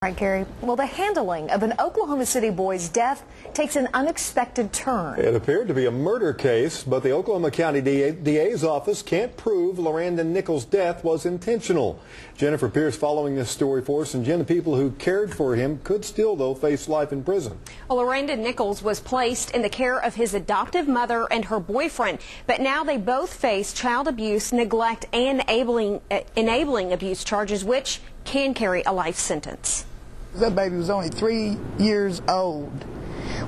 All right, Gary. Well, the handling of an Oklahoma City boy's death takes an unexpected turn. It appeared to be a murder case, but the Oklahoma County DA's office can't prove Nichols' death was intentional. Jennifer Pierce following this story for us. And Jen, the people who cared for him could still, though, face life in prison. Well, Nichols was placed in the care of his adoptive mother and her boyfriend, but now they both face child abuse, neglect, and enabling abuse charges, which can carry a life sentence. That baby was only 3 years old.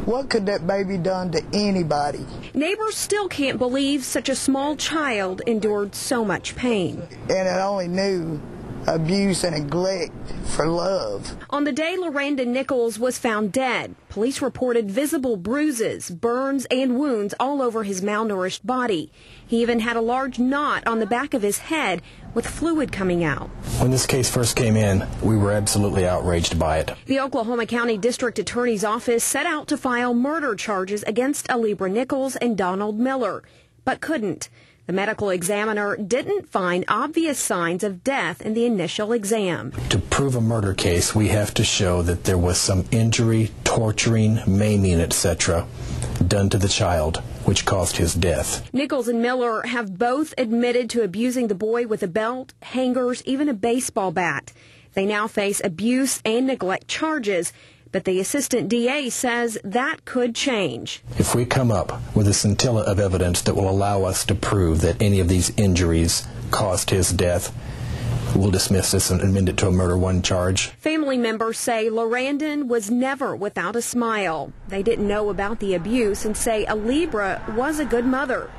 What could that baby done to anybody? Neighbors still can't believe such a small child endured so much pain. And it only knew abuse and neglect for love. On the day Nichols was found dead, police reported visible bruises, burns, and wounds all over his malnourished body. He even had a large knot on the back of his head with fluid coming out. When this case first came in, we were absolutely outraged by it. The Oklahoma County District Attorney's Office set out to file murder charges against Alibra Nichols and Donald Miller, but couldn't. The medical examiner didn't find obvious signs of death in the initial exam. To prove a murder case, we have to show that there was some injury, torturing, maiming, etc. done to the child, which caused his death. Nichols and Miller have both admitted to abusing the boy with a belt, hangers, even a baseball bat. They now face abuse and neglect charges, but the assistant DA says that could change. If we come up with a scintilla of evidence that will allow us to prove that any of these injuries caused his death, we'll dismiss this and amend it to a murder one charge. Family members say Lorandon was never without a smile. They didn't know about the abuse and say Alibra was a good mother.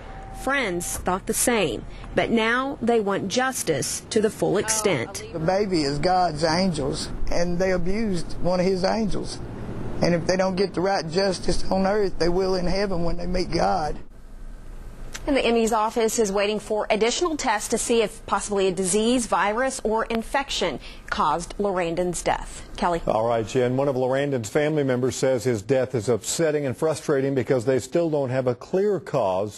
Friends thought the same, but now they want justice to the full extent. The baby is God's angels, and they abused one of his angels. And if they don't get the right justice on earth, they will in heaven when they meet God. And the ME's office is waiting for additional tests to see if possibly a disease, virus, or infection caused Lorandon's death. Kelly. All right, Jen. One of Lorandon's family members says his death is upsetting and frustrating because they still don't have a clear cause.